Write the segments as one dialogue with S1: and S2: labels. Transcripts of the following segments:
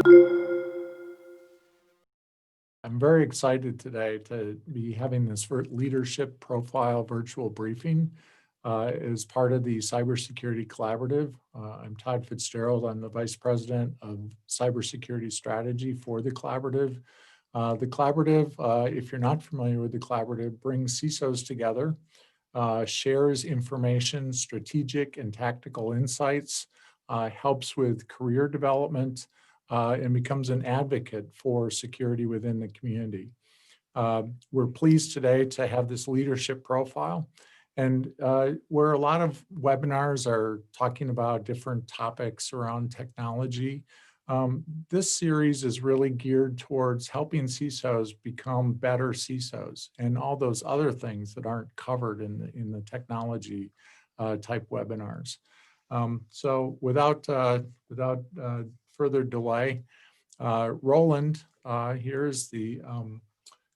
S1: I'm very excited today to be having this leadership profile virtual briefing as part of the Cybersecurity Collaborative. I'm Todd Fitzgerald. I'm the Vice President of Cybersecurity Strategy for the Collaborative. The Collaborative, if you're not familiar with the Collaborative, brings CISOs together, shares information, strategic and tactical insights, helps with career development, and becomes an advocate for security within the community. We're pleased today to have this leadership profile, and where a lot of webinars are talking about different topics around technology, this series is really geared towards helping CISOs become better CISOs and all those other things that aren't covered in the technology type webinars. So without further delay, Roland here is the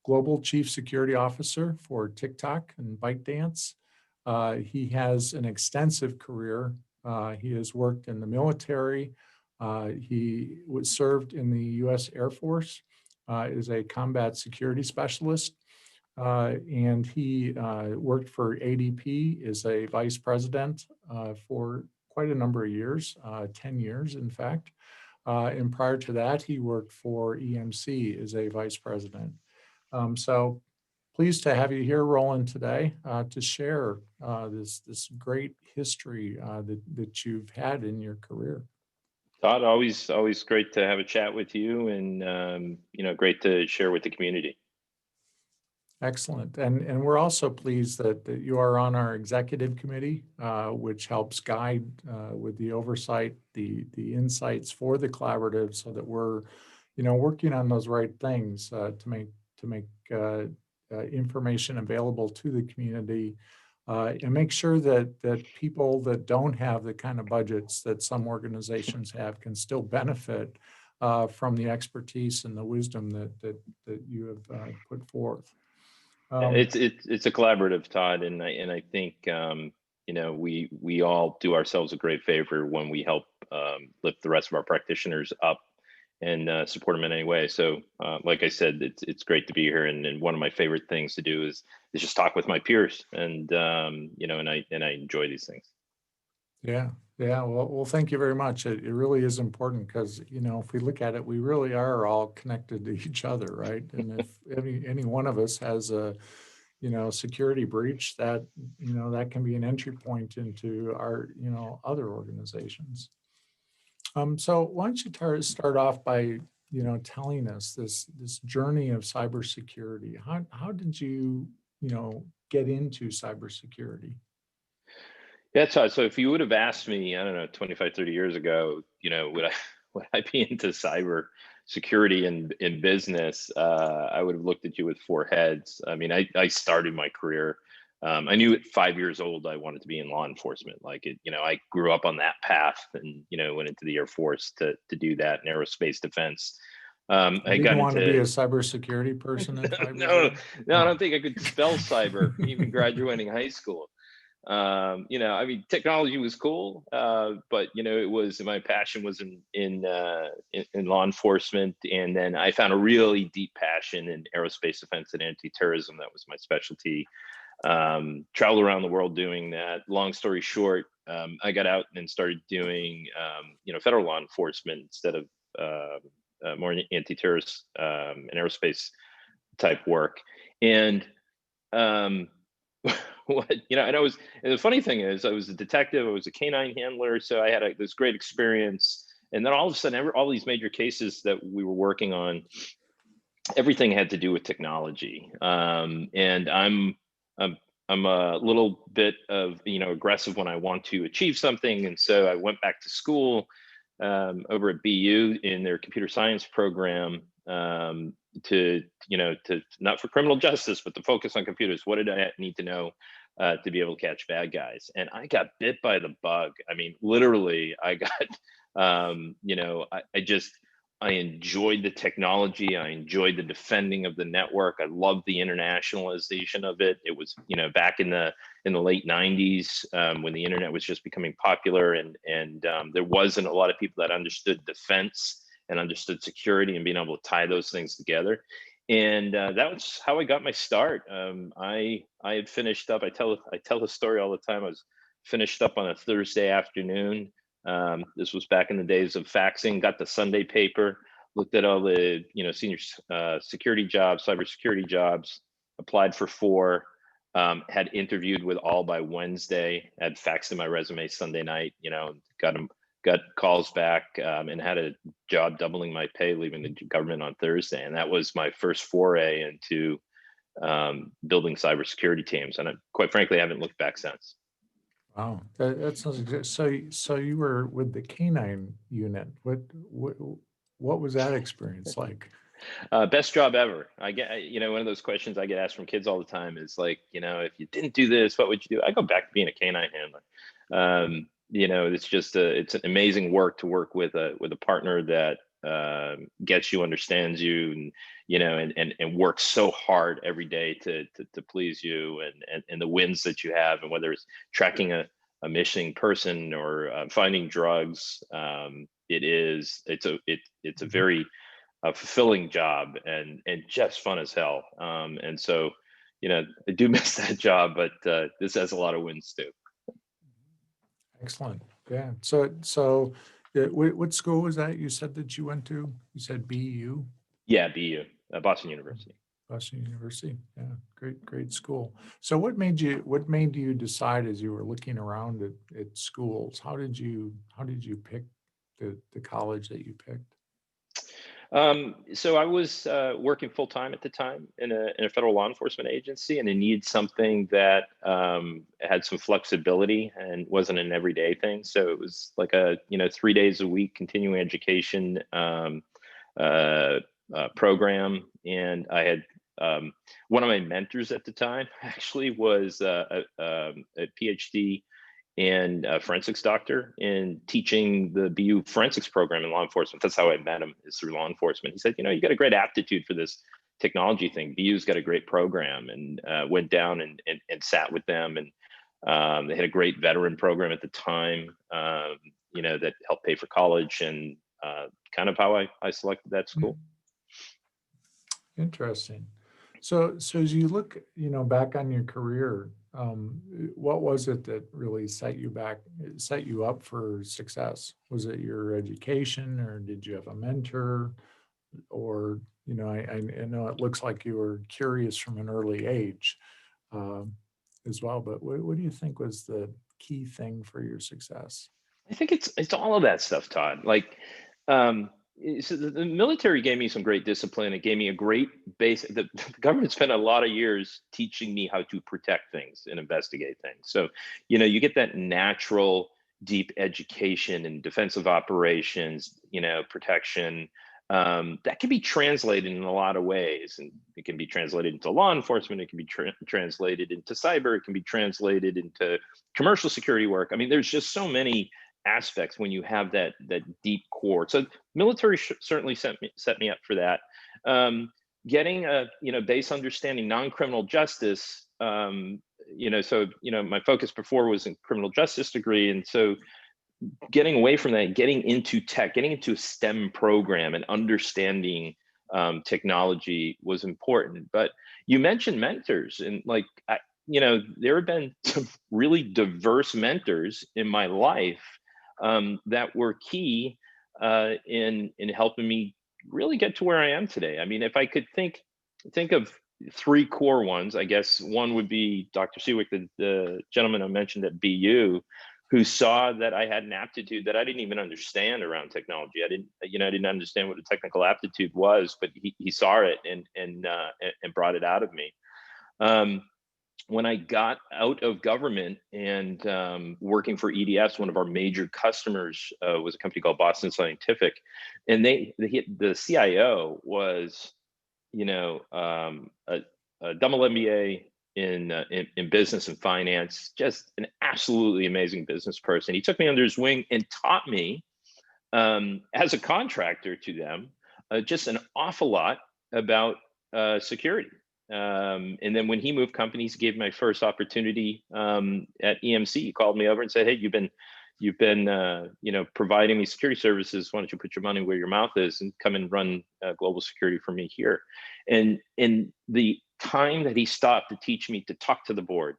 S1: Global Chief Security Officer for TikTok and ByteDance. He has an extensive career. He has worked in the military. He was served in the U.S. Air Force as a combat security specialist. And he worked for ADP as a vice president for quite a number of years, 10 years, in fact. And prior to that, he worked for EMC as a vice president. So pleased to have you here, Roland, today to share this great history that you've had in your career.
S2: Todd, always great to have a chat with you, and great to share with the community.
S1: Excellent. And we're also pleased that you are on our executive committee, which helps guide with the oversight, the insights for the collaborative, so that we're, working on those right things to make information available to the community, and make sure that people that don't have the kind of budgets that some organizations have can still benefit from the expertise and the wisdom that you have put forth.
S2: It's a collaborative, Todd, and I think we all do ourselves a great favor when we help lift the rest of our practitioners up and support them in any way. So, like I said, it's great to be here, and one of my favorite things to do is just talk with my peers, and and I enjoy these things.
S1: Yeah. Well, thank you very much. It really is important because, if we look at it, we really are all connected to each other, right? And if any one of us has a, security breach, that, that can be an entry point into our, other organizations. So why don't you start off by, telling us this journey of cybersecurity? How did you, get into cybersecurity?
S2: Yeah, Todd, so if you would have asked me, I don't know, 25, 30 years ago, would I be into cyber security in business, I would have looked at you with four heads. I mean, I started my career. I knew at 5 years old I wanted to be in law enforcement. I grew up on that path, and went into the Air Force to do that in aerospace defense.
S1: I didn't want to be a cybersecurity person at 5 years old?
S2: No, I don't think I could spell cyber even graduating high school. I mean, technology was cool, but it was, my passion was in law enforcement, and then I found a really deep passion in aerospace defense and anti-terrorism. That was my specialty. Traveled around the world doing that. Long story short, I got out and started doing federal law enforcement instead of more anti-terrorist and aerospace type work. And and the funny thing is, I was a detective, I was a canine handler, so I had this great experience. And then all of a sudden, all these major cases that we were working on, everything had to do with technology. And I'm a little bit of aggressive when I want to achieve something, and so I went back to school over at BU in their computer science program, to not for criminal justice, but to focus on computers. What did I need to know to be able to catch bad guys? And I got bit by the bug. I mean, literally, I got, I enjoyed the technology. I enjoyed the defending of the network. I loved the internationalization of it. It was, back in the late 90s, when the internet was just becoming popular, and there wasn't a lot of people that understood defense and understood security and being able to tie those things together. And that was how I got my start. I had finished up. I tell the story all the time. I was finished up on a Thursday afternoon. This was back in the days of faxing. Got the Sunday paper, looked at all the senior security jobs, cybersecurity jobs, applied for four, had interviewed with all by Wednesday, had faxed in my resume Sunday night, got calls back, and had a job doubling my pay leaving the government on Thursday. And that was my first foray into building cybersecurity teams. And quite frankly, I haven't looked back since.
S1: Wow, that sounds good. So you were with the canine unit. What was that experience like?
S2: Best job ever. One of those questions I get asked from kids all the time is like, if you didn't do this, what would you do? I go back to being a canine handler. It's an amazing work to work with a partner that gets you, understands you, and and works so hard every day to please you, and the wins that you have, and whether it's tracking a missing person or finding drugs. It's a very fulfilling job, and just fun as hell. And so, I do miss that job, but this has a lot of wins too.
S1: Excellent. Yeah. So what school was that you said that you went to? You said BU,
S2: Yeah, BU, Boston University.
S1: Boston University. Yeah, great school. So what made you decide as you were looking around at schools? How did you pick the college that you picked?
S2: So I was working full time at the time in a federal law enforcement agency, and I needed something that had some flexibility and wasn't an everyday thing. So it was like a 3 days a week continuing education program, and I had one of my mentors at the time actually was a PhD and a forensics doctor in teaching the BU forensics program in law enforcement. That's how I met him, is through law enforcement. He said, you got a great aptitude for this technology thing. BU's got a great program, and went down and sat with them. And they had a great veteran program at the time, that helped pay for college, and kind of how I selected that
S1: Hmm.
S2: school.
S1: Interesting. So as you look, back on your career, what was it that really set you up for success? Was it your education, or did you have a mentor? Or, I know it looks like you were curious from an early age, um, as well, but what do you think was the key thing for your success?
S2: I think it's all of that stuff, Todd. Like, so the military gave me some great discipline. It gave me a great base. The government spent a lot of years teaching me how to protect things and investigate things. So, you get that natural, deep education in defensive operations, protection. That can be translated in a lot of ways, and it can be translated into law enforcement. It can be translated into cyber. It can be translated into commercial security work. I mean, there's just so many aspects when you have that deep core. So military certainly set me up for that. Getting a base understanding non-criminal justice. My focus before was in criminal justice degree, and so getting away from that, getting into tech, getting into a STEM program, and understanding technology was important. But you mentioned mentors, and like there have been some really diverse mentors in my life that were key in helping me really get to where I am today. I mean, if I could think of three core ones, I guess one would be Dr. Sewick, the gentleman I mentioned at BU, who saw that I had an aptitude that I didn't even understand around technology. I didn't understand what a technical aptitude was, but he saw it and brought it out of me. When I got out of government and working for EDS, one of our major customers was a company called Boston Scientific, and the CIO was, a double MBA in business and finance, just an absolutely amazing business person. He took me under his wing and taught me, as a contractor to them, just an awful lot about security. And then when he moved companies, he gave my first opportunity at EMC. He called me over and said, "Hey, you've been you've been, providing me security services. Why don't you put your money where your mouth is and come and run global security for me here? And in the time that he stopped to teach me to talk to the board,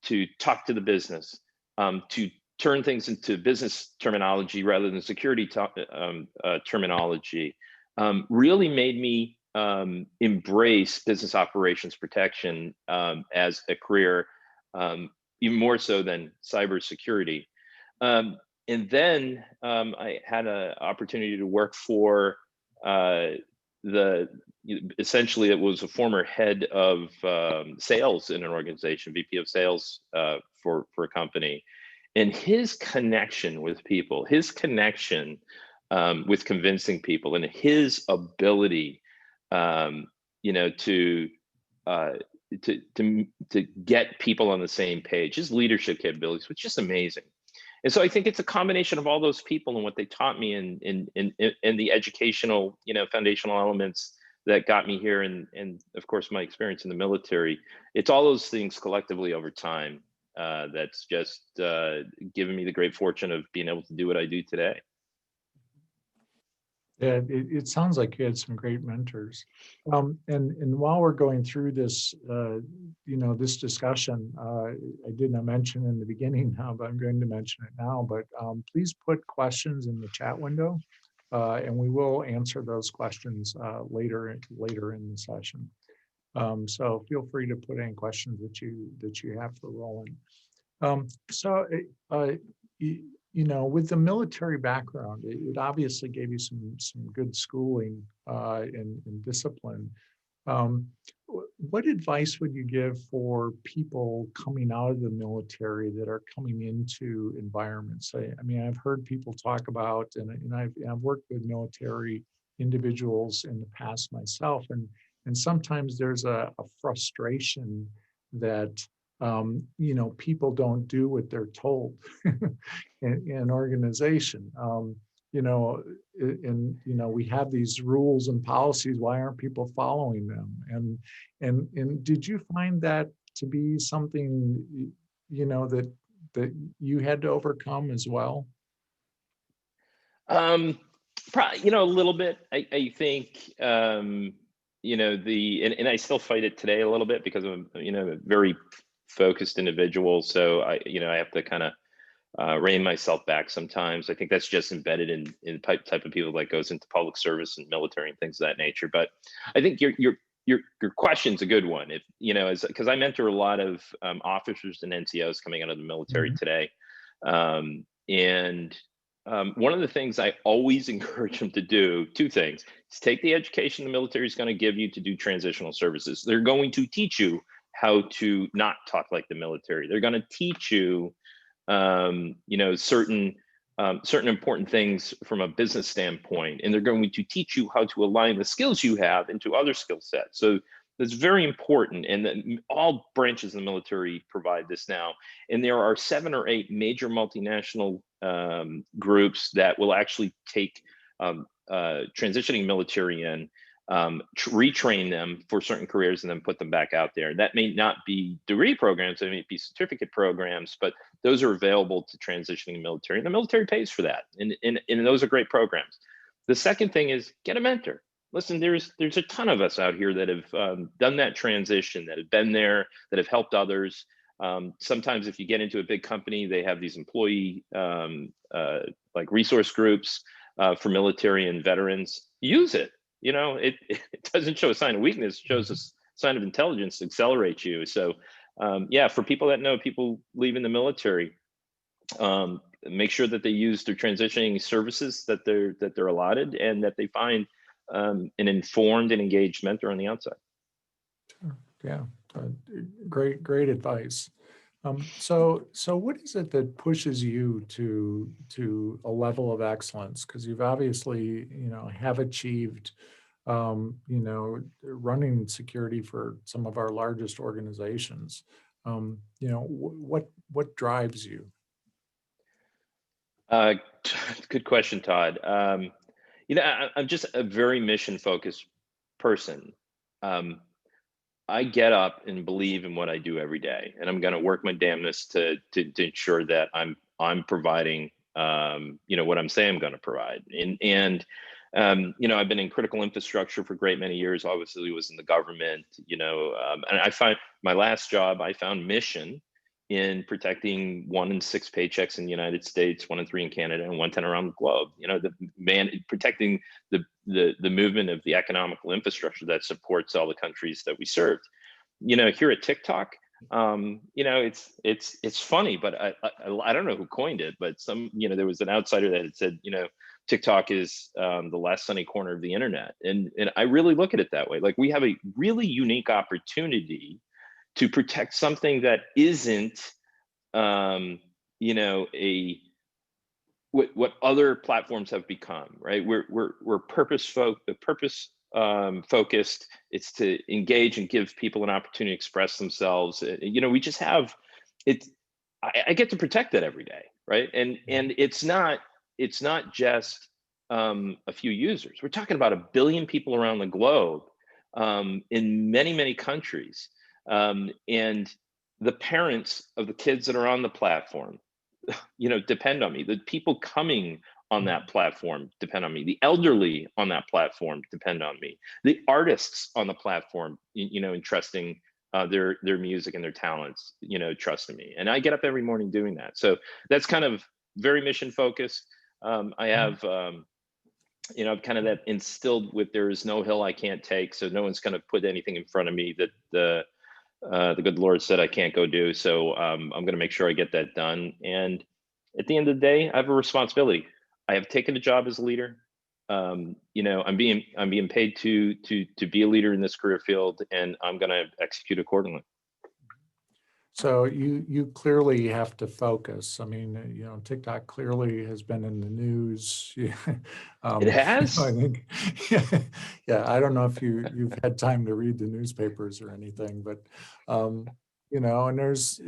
S2: to talk to the business, to turn things into business terminology rather than security terminology, really made me embrace business operations protection as a career, even more so than cybersecurity. And then I had an opportunity to work for the essentially it was a former head of sales in an organization, VP of sales for a company, and his connection with people, his connection with convincing people, and his ability, you know, uh, to get people on the same page, his leadership capabilities was just amazing. And so I think it's a combination of all those people and what they taught me in the educational, foundational elements that got me here, and of course my experience in the military. It's all those things collectively over time that's just given me the great fortune of being able to do what I do today.
S1: Yeah, it sounds like you had some great mentors. And while we're going through this, this discussion, I did not mention in the beginning now, but I'm going to mention it now. But please put questions in the chat window, and we will answer those questions later in the session. So feel free to put any questions that you have for Roland. So, with the military background, it obviously gave you some good schooling and discipline. What advice would you give for people coming out of the military that are coming into environments? I mean, I've heard people talk about, and I've worked with military individuals in the past myself, and sometimes there's a frustration that people don't do what they're told in an organization. We have these rules and policies. Why aren't people following them? And did you find that to be something that you had to overcome as well?
S2: Probably, a little bit. I think, and I still fight it today a little bit because I'm, a very focused individual. So I have to kind of rein myself back sometimes. I think that's just embedded in type of people that goes into public service and military and things of that nature. But I think your question's a good one. If because I mentor a lot of officers and NCOs coming out of the military today, and one of the things I always encourage them to do, two things, is take the education the military is going to give you to do transitional services. They're going to teach you how to not talk like the military. They're going to teach you, certain important things from a business standpoint, and they're going to teach you how to align the skills you have into other skill sets. So that's very important, and then all branches of the military provide this now. And there are 7 or 8 major multinational groups that will actually take transitioning military in, retrain them for certain careers, and then put them back out there. That may not be degree programs, they may be certificate programs, but those are available to transitioning military, and the military pays for that. And those are great programs. The second thing is get a mentor. Listen, there's a ton of us out here that have done that transition, that have been there, that have helped others. Sometimes if you get into a big company, they have these employee like resource groups for military and veterans. Use it. It doesn't show a sign of weakness, it shows a sign of intelligence to accelerate you. So for people that know people leaving the military, make sure that they use their transitioning services that they're allotted, and that they find an informed and engaged mentor on the outside.
S1: Sure. Yeah, great advice. So what is it that pushes you to a level of excellence? Because you've obviously, have achieved, running security for some of our largest organizations. What drives you?
S2: Good question, Todd. I'm just a very mission focused person. I get up and believe in what I do every day, and I'm going to work my damnness to ensure that I'm providing what I'm saying I'm going to provide. I've been in critical infrastructure for a great many years. Obviously, was in the government. And I find my last job, I found mission in protecting 1 in 6 paychecks in the United States, 1 in 3 in Canada, and 1 in 10 around the globe. Protecting the movement of the economical infrastructure that supports all the countries that we serve. Here at TikTok, it's funny, but I don't know who coined it, but there was an outsider that had said, TikTok is the last sunny corner of the internet, and I really look at it that way. Like, we have a really unique opportunity to protect something that isn't, what other platforms have become, right? We're focused. It's to engage and give people an opportunity to express themselves. We just have it. I get to protect that every day, right? And it's not just a few users. We're talking about 1 billion people around the globe, in many countries, and the parents of the kids that are on the platform depend on me. The people coming on that platform depend on me. The elderly on that platform depend on me. The artists on the platform, entrusting their music and their talents, trusting me. And I get up every morning doing that. So that's kind of very mission focused. I have, kind of that instilled with, there is no hill I can't take. So no one's going to put anything in front of me that the good Lord said I can't go do. So I'm going to make sure I get that done. And at the end of the day, I have a responsibility. I have taken a job as a leader. I'm being paid to be a leader in this career field, and I'm going to execute accordingly.
S1: So you clearly have to focus. I mean, TikTok clearly has been in the news.
S2: It has?
S1: I think, yeah, I don't know if you've had time to read the newspapers or anything, but, and there's,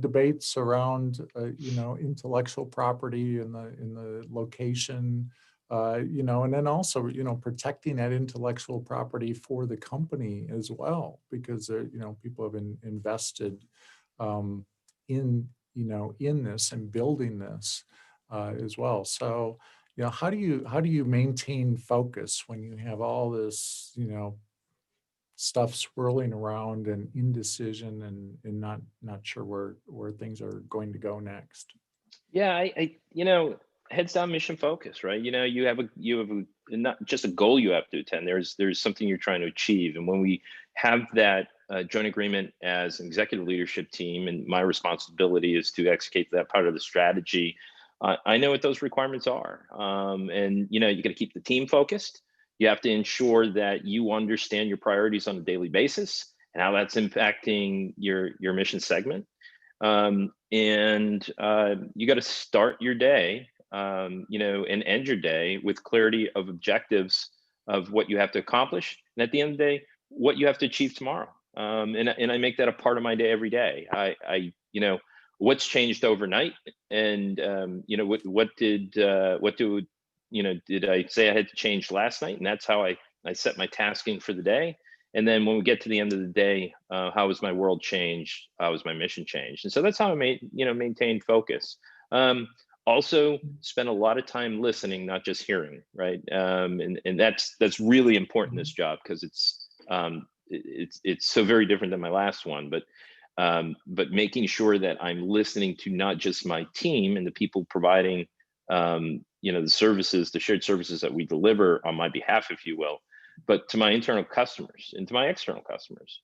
S1: debates around, intellectual property in the location, and then also, protecting that intellectual property for the company as well, because, people have invested in this and building this as well. So, how do you maintain focus when you have all this, stuff swirling around and indecision and not sure where things are going to go next?
S2: Yeah, heads down, mission focus, right? You have not just a goal you have to attend. There's something you're trying to achieve, and when we have that joint agreement as an executive leadership team, and my responsibility is to execute that part of the strategy. I know what those requirements are, and you got to keep the team focused. You have to ensure that you understand your priorities on a daily basis and how that's impacting your mission segment. And you got to start your day, and end your day with clarity of objectives of what you have to accomplish, and at the end of the day, what you have to achieve tomorrow. And I make that a part of my day every day. What's changed overnight, and did I say I had to change last night, and that's how I set my tasking for the day. And then when we get to the end of the day, how has my world changed? How has my mission changed? And so that's how I maintain focus. Also spend a lot of time listening, not just hearing, right? And that's really important in this job, because it's so very different than my last one. But making sure that I'm listening to not just my team and the people providing the services, the shared services that we deliver on my behalf, if you will, but to my internal customers and to my external customers,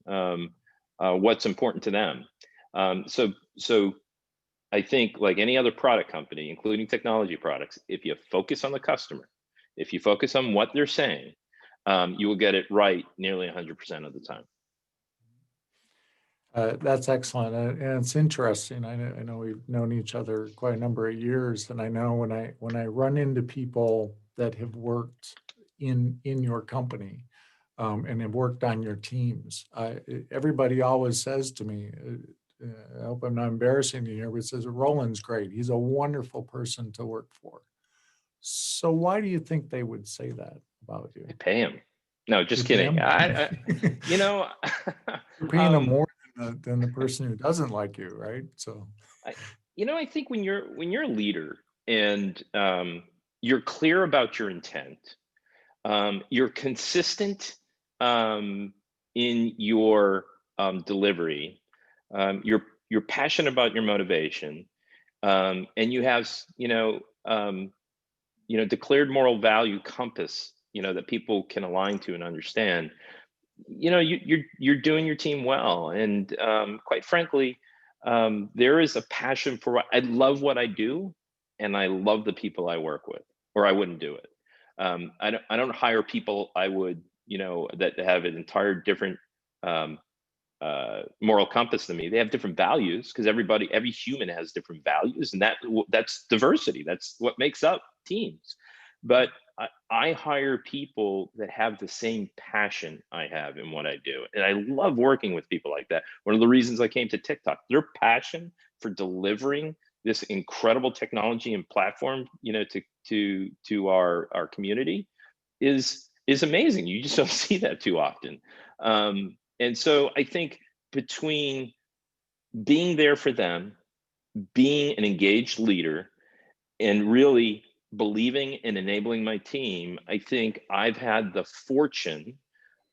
S2: what's important to them. So I think, like any other product company, including technology products, if you focus on the customer, if you focus on what they're saying, you will get it right nearly 100% of the time.
S1: That's excellent, and it's interesting. I know we've known each other quite a number of years, and I know when I run into people that have worked in your company, and have worked on your teams, everybody always says to me, I hope I'm not embarrassing you here, but says Roland's great. He's a wonderful person to work for. So why do you think they would say that about you?
S2: I pay him. No, just
S1: You pay
S2: kidding.
S1: him? You're paying them more than the person who doesn't like you, right? So
S2: I think when you're a leader, and you're clear about your intent. You're consistent in your delivery. You're passionate about your motivation, and you have declared moral value compass, that people can align to and understand. You're doing your team well, and quite frankly, there is a passion for what I love what I do, and I love the people I work with, or I wouldn't do it. I don't hire people I would, that have an entire different um, moral compass than me. They have different values, because every human has different values, and that's diversity. That's what makes up teams. But I hire people that have the same passion I have in what I do, and I love working with people like that. One of the reasons I came to TikTok, their passion for delivering this incredible technology and platform, to our community is amazing. You just don't see that too often. And so I think between being there for them, being an engaged leader, and really believing and enabling my team, I think I've had the fortune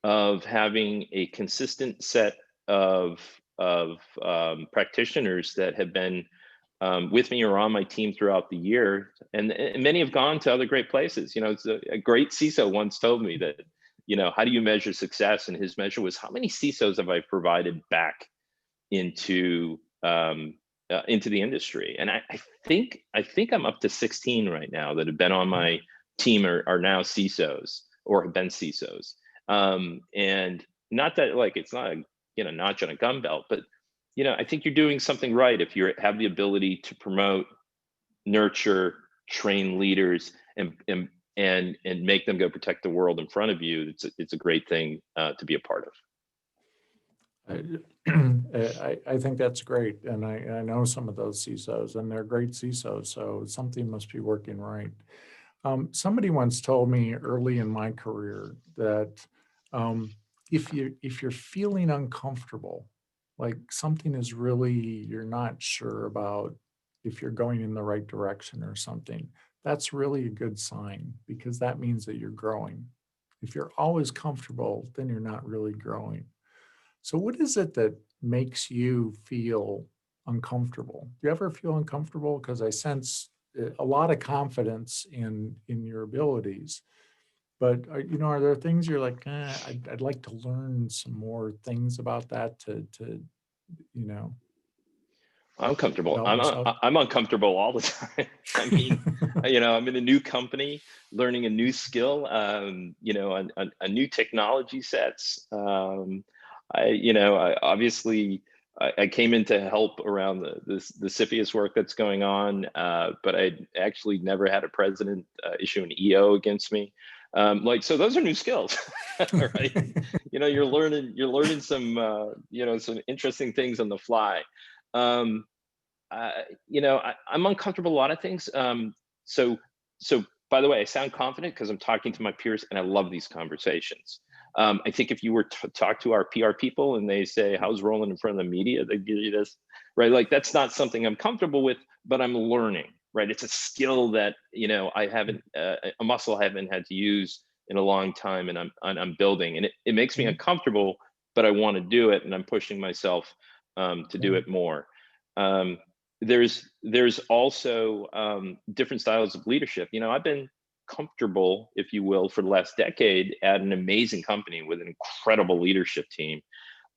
S2: of having a consistent set of practitioners that have been with me or on my team throughout the year, and many have gone to other great places. It's a great CISO once told me that, how do you measure success? And his measure was, how many CISOs have I provided back into into the industry? And I think I'm up to 16 right now that have been on my team, are now CISOs or have been CISOs. And not that, like, it's not a notch on a gun belt, but I think you're doing something right if you have the ability to promote, nurture, train leaders, and make them go protect the world in front of you. It's a great thing to be a part of.
S1: I think that's great, and I know some of those CISOs, and they're great CISOs, so something must be working right. Somebody once told me early in my career that if you're feeling uncomfortable, like something is really, you're not sure about if you're going in the right direction or something, that's really a good sign, because that means that you're growing. If you're always comfortable, then you're not really growing. So what is it that makes you feel uncomfortable? Do you ever feel uncomfortable? Because I sense a lot of confidence in your abilities, but are there things you're like, I'd like to learn some more things about that to you know
S2: I'm comfortable.
S1: develop
S2: I'm
S1: myself?
S2: I'm uncomfortable all the time. I mean, I'm in a new company, learning a new skill, a new technology sets. I obviously I came in to help around the CFIUS work that's going on, but I actually never had a president issue an EO against me. So those are new skills, right? You're learning some interesting things on the fly. Um, I'm uncomfortable with a lot of things. So, so by the way, I sound confident because I'm talking to my peers, and I love these conversations. I think if you were to talk to our PR people and they say, "How's Roland in front of the media?" They give you this, right? Like, that's not something I'm comfortable with, but I'm learning, right? It's a skill that I haven't, a muscle I haven't had to use in a long time, and I'm building, and it makes me
S1: Mhm.
S2: uncomfortable, but I want to do it, and I'm pushing myself to do
S1: Yeah.
S2: it more. Um, there's also different styles of leadership. I've been comfortable, if you will, for the last decade at an amazing company with an incredible leadership team,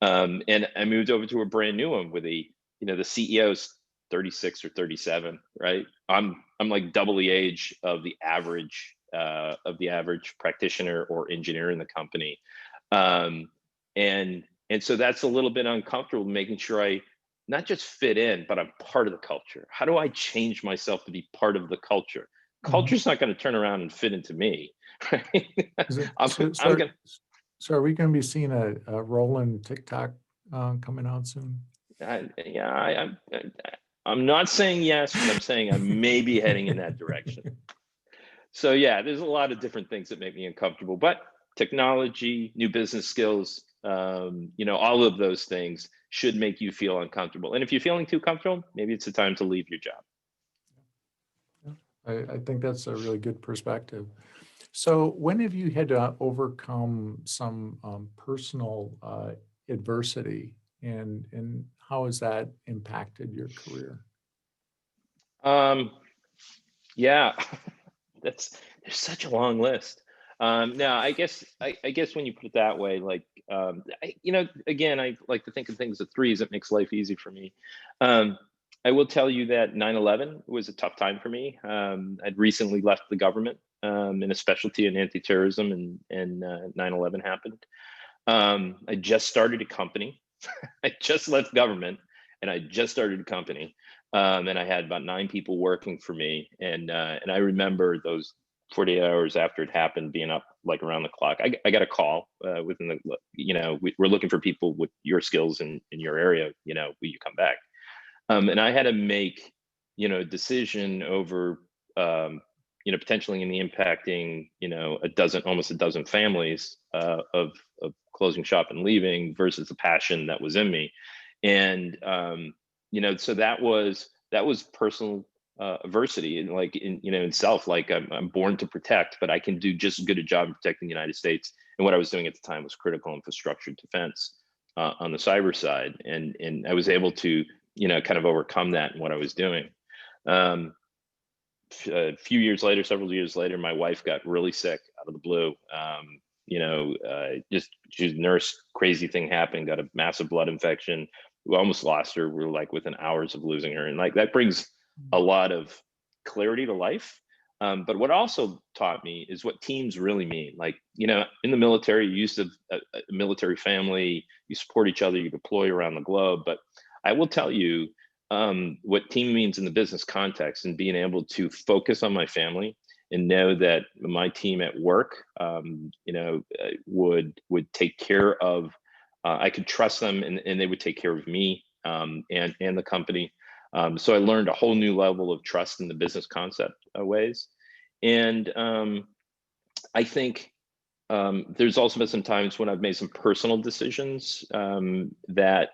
S2: and I moved over to a brand new one with the CEO's 36 or 37, right? I'm like double the age of the average practitioner or engineer in the company, um, and so that's a little bit uncomfortable, making sure I not just fit in, but I'm part of the culture. How do I change myself to be part of the culture?
S1: Mhm.
S2: Culture's not going to turn around and fit into me, right?
S1: Is it,
S2: I'm
S1: so,
S2: I'm
S1: so,
S2: gonna.
S1: so are we going to be seeing a Roland TikTok coming out soon?
S2: Yeah, I'm not saying yes, but I'm saying I may be heading in that direction. So yeah, there's a lot of different things that make me uncomfortable, but technology, new business skills, all of those things should make you feel uncomfortable. And if you're feeling too comfortable, maybe it's the time to leave your job.
S1: I think that's a really good perspective. So when have you had to overcome some personal adversity, and how has that impacted your career?
S2: Um, yeah, there's such a long list. No, I guess when you put it that way, like, again, I like to think of things at threes. It makes life easy for me. Um, I will tell you that 9/11 was a tough time for me. I'd recently left the government in a specialty in anti-terrorism, and 9/11 happened. I just started a company. I just left government, and I just started a company, and I had about 9 people working for me, and I remember those 48 hours after it happened, being up like around the clock. I got a call within the, we're looking for people with your skills in your area. Will you come back? And I had to make, a decision over, potentially in the impacting, almost a dozen families of closing shop and leaving versus the passion that was in me. And, so that was personal adversity, and like in self, like I'm born to protect, but I can do just as good a job in protecting the United States. And what I was doing at the time was critical infrastructure defense on the cyber side, and I was able to kind of overcome that in what I was doing. Um, a few years later, several years later, my wife got really sick out of the blue. Just she was a nurse, crazy thing happened, got a massive blood infection. We almost lost her. We were like within hours of losing her. And like that brings a lot of clarity to life. But what also taught me is what teams really mean. Like, in the military, you used to a military family, you support each other, you deploy around the globe. But I will tell you, what team means in the business context, and being able to focus on my family and know that my team at work, would take care of. I could trust them, and they would take care of me, and the company. So I learned a whole new level of trust in the business concept ways, and I think there's also been some times when I've made some personal decisions that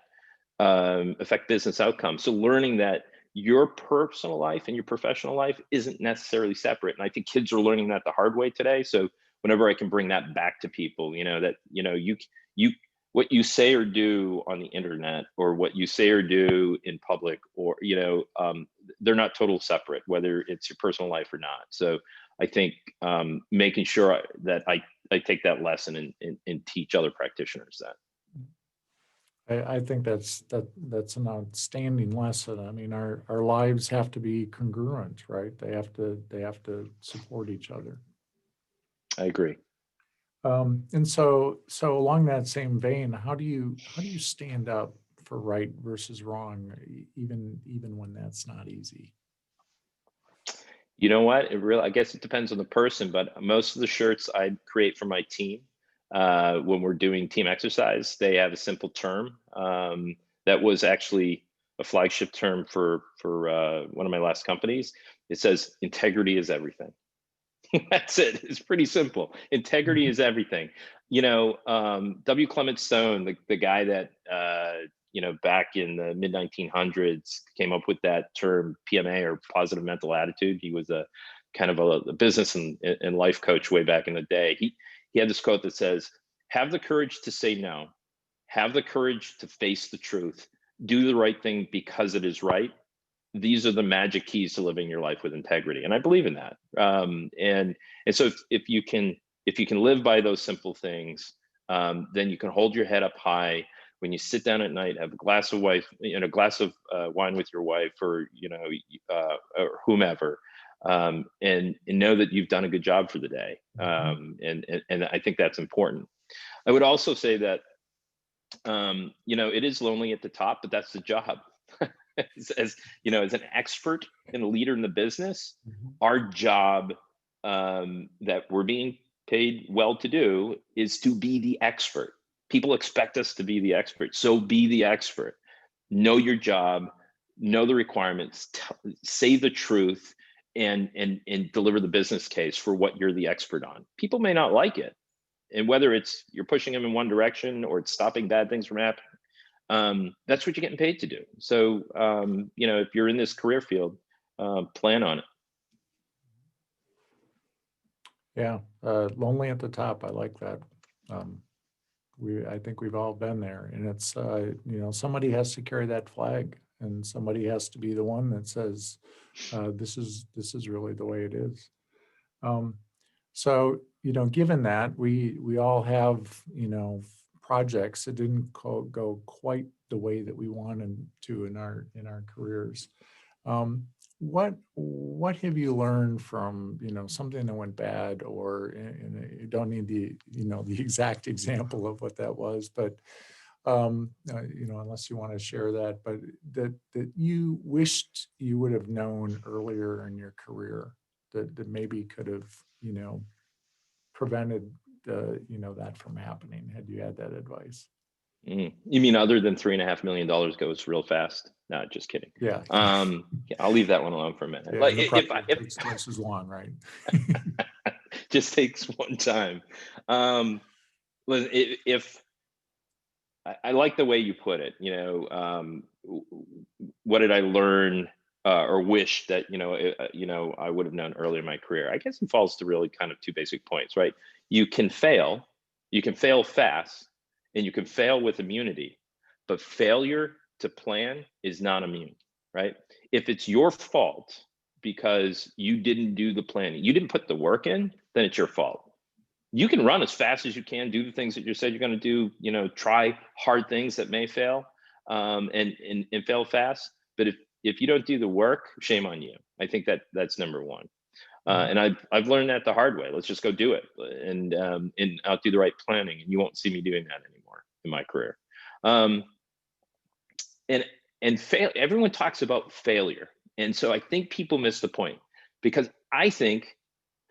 S2: affect business outcomes. So learning that your personal life and your professional life isn't necessarily separate. And I think kids are learning that the hard way today. So whenever I can bring that back to people, that you what you say or do on the internet, or what you say or do in public, or they're not total separate, whether it's your personal life or not. So I think making sure that I take that lesson and teach other practitioners that.
S1: I think that's an outstanding lesson. I mean, our lives have to be congruent, right? They have to support each other.
S2: I agree.
S1: And so along that same vein, how do you stand up for right versus wrong, even when that's not easy?
S2: You know what? I guess it depends on the person, but most of the shirts I create for my team, when we're doing team exercise, they have a simple term that was actually a flagship term for one of my last companies. It says integrity is everything. That's it. It's pretty simple. Integrity
S1: Mhm.
S2: is everything. W. Clement Stone, the guy that back in the mid 1900s came up with that term PMA, or positive mental attitude. He was a kind of a business and life coach way back in the day. He had this quote that says, "Have the courage to say no. Have the courage to face the truth. Do the right thing because it is right. These are the magic keys to living your life with integrity." And I believe in that. And so if you can live by those simple things, then you can hold your head up high when you sit down at night, have a glass of wine with your wife, or whomever, and know that you've done a good job for the day.
S1: Mhm.
S2: And I think that's important. I would also say that it is lonely at the top, but that's the job. As an expert and a leader in the business,
S1: Mhm.
S2: our job, that we're being paid well to do, is to be the expert. People expect us to be the expert, so be the expert. Know your job, know the requirements, say the truth, and deliver the business case for what you're the expert on. People may not like it, and whether it's you're pushing them in one direction or it's stopping bad things from happening, that's what you're getting paid to do. So if you're in this career field, plan on it.
S1: Yeah, lonely at the top. I like that. Um, I think we've all been there, and it's, somebody has to carry that flag, and somebody has to be the one that says, this is really the way it is. Um, so, given that, we all have, projects that didn't go quite the way that we wanted to in our careers. Um, what have you learned from, something that went bad, or, you don't need the exact example of what that was, but, unless you want to share that, but that you wished you would have known earlier in your career, that maybe could have, prevented that from happening, had you had that advice.
S2: You mean other than $3.5 million goes real fast? No, just kidding.
S1: Yeah.
S2: Yeah, I'll leave that one alone for a minute.
S1: Yeah,
S2: Like
S1: and the project
S2: if
S1: takes twice as long, right?
S2: just takes one time. Um, listen, if I like the way you put it, what did I learn or wish that I would have known earlier in my career? I guess it falls to really kind of two basic points, right? You can fail, you can fail fast, and you can fail with immunity, but failure to plan is not immune, right? If it's your fault because you didn't do the planning, you didn't put the work in, then it's your fault. You can run as fast as you can, do the things that you said you're going to do, try hard things that may fail, and fail fast. But if you don't do the work, shame on you. I think that's number one.
S1: Mhm.
S2: And I've learned that the hard way. Let's just go do it, and I'll do the right planning, and you won't see me doing that anymore in my career. Um, and and fail. Everyone talks about failure, and so I think people miss the point, because I think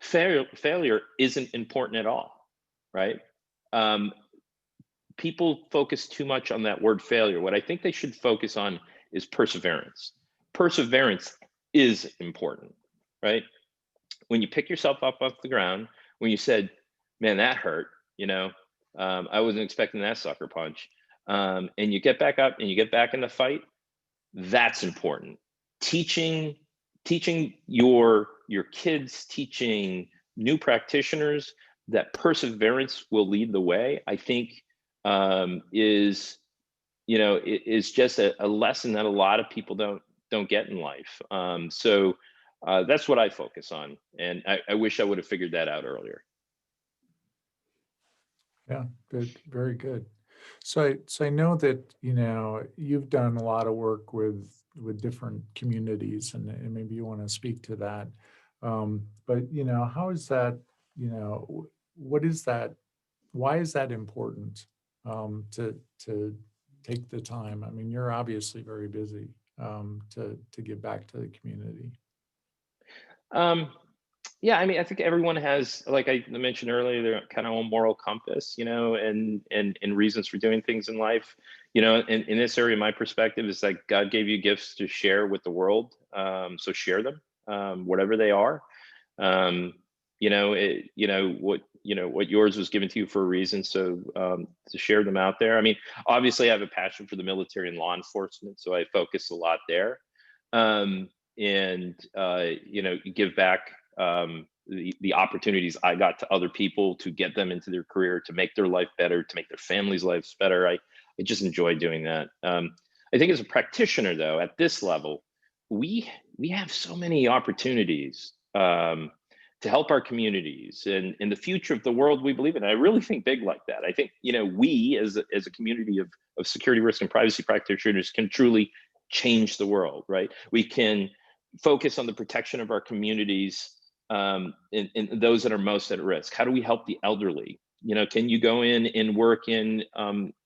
S2: failure isn't important at all, right? Um, People focus too much on that word failure. What I think they should focus on is perseverance. Perseverance is important, right? When you pick yourself up off the ground, when you said, "Man, that hurt," I wasn't expecting that sucker punch, and you get back up and you get back in the fight. That's important. Teaching teaching your kids, teaching new practitioners that perseverance will lead the way, I think, is just a lesson that a lot of people don't get in life. So that's what I focus on, and I wish I would have figured that out earlier.
S1: Yeah, good, very good. So I know that, you've done a lot of work with different communities, and maybe you want to speak to that. But, how is that, what is that, why is that important, to take the time? I mean, you're obviously very busy, to give back to the community.
S2: Um, yeah, I mean, I think everyone has, like I mentioned earlier, their kind of own moral compass, and reasons for doing things in life. In this area, my perspective is like God gave you gifts to share with the world, so share them, whatever they are. Um, what yours was given to you for a reason, so to share them out there. I mean, obviously, I have a passion for the military and law enforcement, so I focus a lot there, and give back, the opportunities I got to other people to get them into their career, to make their life better, to make their families' lives better. I just enjoy doing that. I think as a practitioner, though, at this level, we have so many opportunities, to help our communities and in the future of the world we believe in. I really think big like that. I think, we as a community of security risk and privacy practitioners can truly change the world, right? We can focus on the protection of our communities, and those that are most at risk. How do we help the elderly? Can you go in and work in,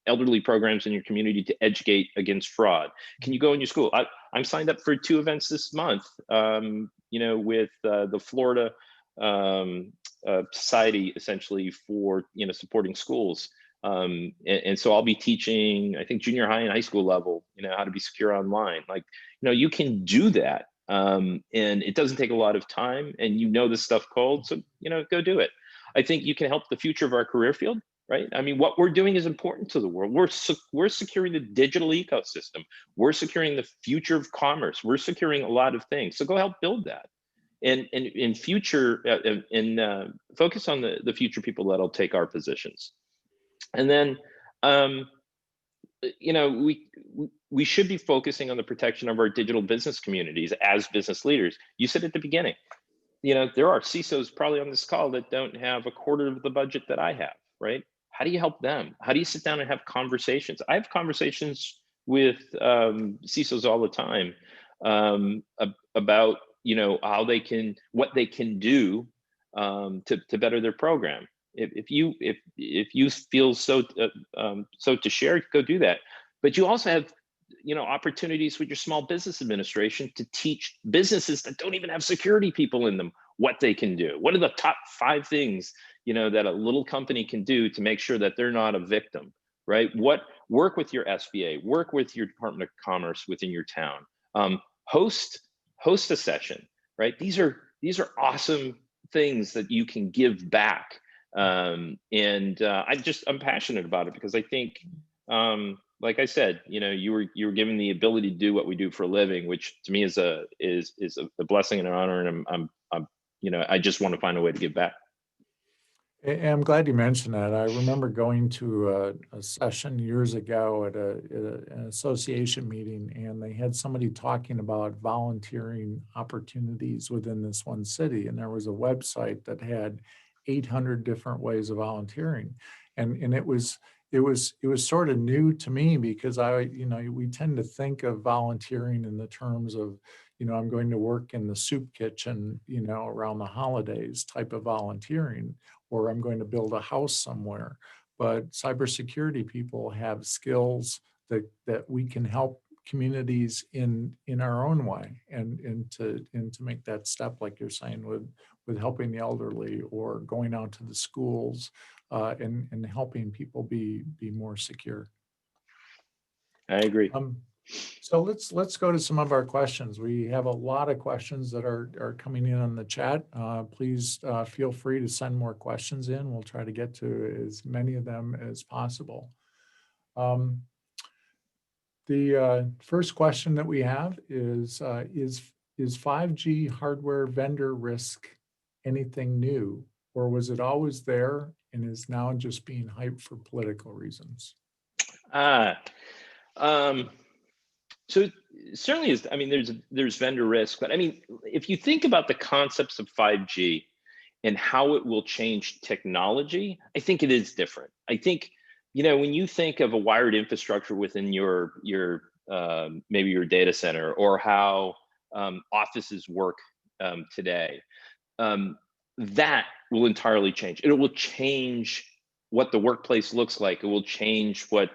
S2: elderly programs in your community to educate against fraud? Can you go in your school? I'm signed up for 2 events this month, with the Florida, society, essentially, for supporting schools. And so I'll be teaching, I think, junior high and high school level, how to be secure online. Like, you can do that, and it doesn't take a lot of time, and this stuff cold, so go do it. I think you can help the future of our career field, right? I mean, what we're doing is important to the world. We're securing the digital ecosystem. We're securing the future of commerce. We're securing a lot of things. So go help build that. and in future, focus on the future people that'll take our positions. And then, um, we should be focusing on the protection of our digital business communities as business leaders. You said at the beginning, there are CISOs probably on this call that don't have a quarter of the budget that I have, right? How do you help them? How do you sit down and have conversations? I have conversations with CISOs all the time, about how what they can do, to better their program. If you feel so to share, go do that. But you also have opportunities with your small business administration to teach businesses that don't even have security people in them what they can do. What are the top 5 things that a little company can do to make sure that they're not a victim, right? Work with your SBA, work with your Department of Commerce within your town. Host a session, right? These are awesome things that you can give back. And I'm passionate about it because I think, like I said, you were given the ability to do what we do for a living, which to me is a blessing and an honor, and I just want to find a way to give back.
S1: And I'm glad you mentioned that. I remember going to a session years ago at an association meeting, and they had somebody talking about volunteering opportunities within this one city. And there was a website that had 800 different ways of volunteering. And it was sort of new to me because we tend to think of volunteering in the terms of, I'm going to work in the soup kitchen, around the holidays type of volunteering, or I'm going to build a house somewhere. But cybersecurity people have skills that we can help communities in our own way, and to make that step, like you're saying, with helping the elderly or going out to the schools, and helping people be more secure.
S2: I agree.
S1: So let's go to some of our questions. We have a lot of questions that are coming in on the chat. Please feel free to send more questions in. We'll try to get to as many of them as possible. The first question that we have is 5G hardware vendor risk anything new, or was it always there and is now just being hyped for political reasons?
S2: Ah, um, so it certainly is. I mean, there's vendor risk, but I mean, if you think about the concepts of 5G and how it will change technology, I think it is different. I think, when you think of a wired infrastructure within your maybe your data center, or how offices work today, that will entirely change. It will change what the workplace looks like. It will change what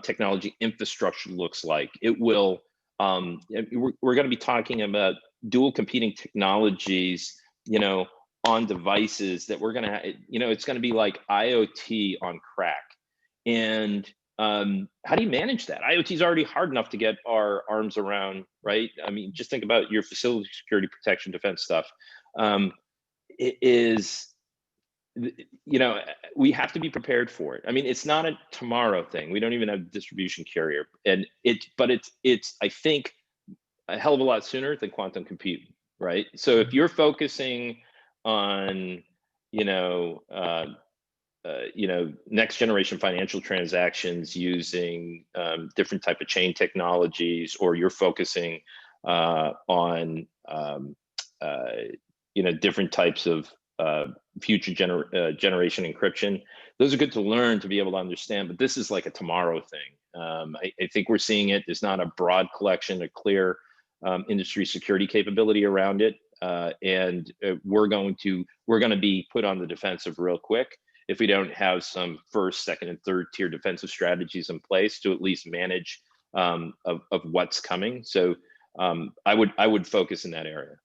S2: technology infrastructure looks like. It will. We're going to be talking about dual competing technologies, on devices that we're going to, it's going to be like IoT on crack. And how do you manage that? IoT is already hard enough to get our arms around, right? I mean, just think about your facility security, protection, defense stuff. It is, we have to be prepared for it. I mean, it's not a tomorrow thing. We don't even have a distribution carrier, but it's I think a hell of a lot sooner than quantum computing, right? So if you're focusing on, next generation financial transactions using different type of chain technologies, or you're focusing on different types of future generation encryption. Those are good to learn to be able to understand, but this is like a tomorrow thing. I think we're seeing it. There's not a broad collection, a clear industry security capability around it, and we're going to be put on the defensive real quick if we don't have some first, second, and third tier defensive strategies in place to at least manage of what's coming. So I would focus in that area.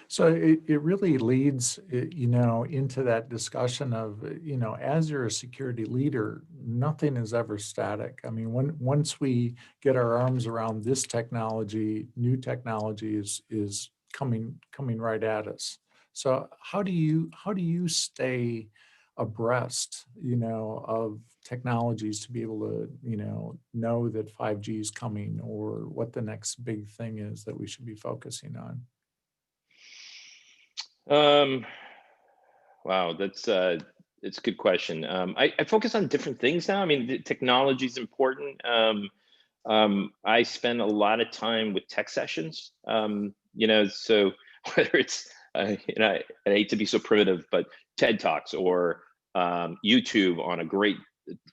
S1: So it really leads, into that discussion of, as you're a security leader, nothing is ever static. I mean, once we get our arms around this technology, new technology is coming right at us. So how do you stay abreast, of technologies to be able to, know that 5G is coming, or what the next big thing is that we should be focusing on?
S2: Um, wow, it's a good question. I focus on different things now. I mean, the technology is important. I spend a lot of time with tech sessions. So whether it's, I hate to be so primitive, but TED Talks or YouTube on a great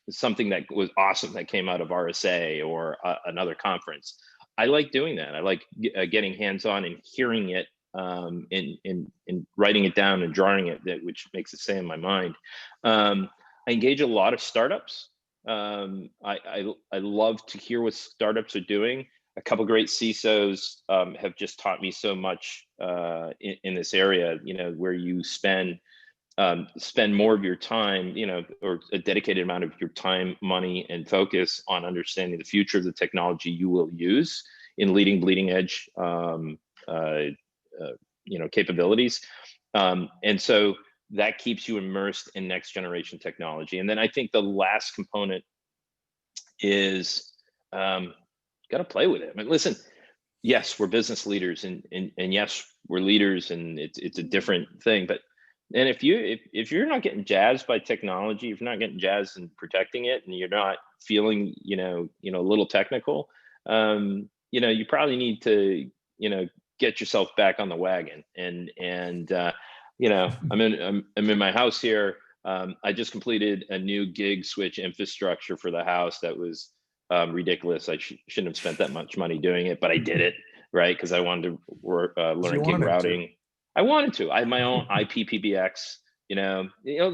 S2: something that was awesome that came out of RSA or another conference. I like doing that. I like getting hands on and hearing it, and writing it down and drawing it, which makes it stay in my mind. I engage a lot of startups. I love to hear what startups are doing. A couple great CISOs have just taught me so much in this area. Where you spend more of your time, or a dedicated amount of your time, money, and focus on understanding the future of the technology you will use in leading bleeding edge, uh, capabilities. And so that keeps you immersed in next generation technology. And then I think the last component is, got to play with it. I mean, listen, yes, we're business leaders, and yes, we're leaders, and it's a different thing. But and if you're not getting jazzed by technology, if you're not getting jazzed and protecting it, and you're not feeling a little technical, you probably need to get yourself back on the wagon. I'm in my house here. I just completed a new gig switch infrastructure for the house that was ridiculous. I shouldn't have spent that much money doing it, but I did it, right? Because I wanted to
S1: Because you
S2: learn gig
S1: wanted to.
S2: routing. I wanted to. I had my own IPPBX,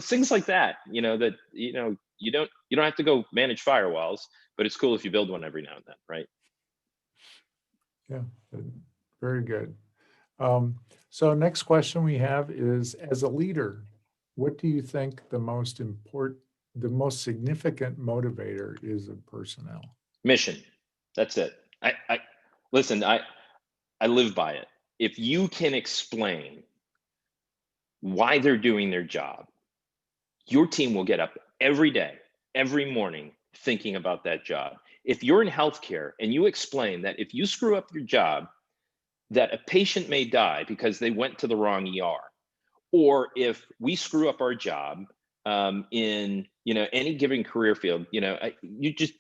S2: things like that. You don't have to go manage firewalls, but it's cool if you build one every now and then, right?
S1: Yeah, very good. So next question we have is, as a leader, what do you think the most significant motivator is of personnel?
S2: Mission. That's it. I listen. I live by it. If you can explain why they're doing their job, your team will get up every day, every morning, thinking about that job. If you're in healthcare and you explain that if you screw up your job, that a patient may die because they went to the wrong ER, or if we screw up our job, in any given career field, you just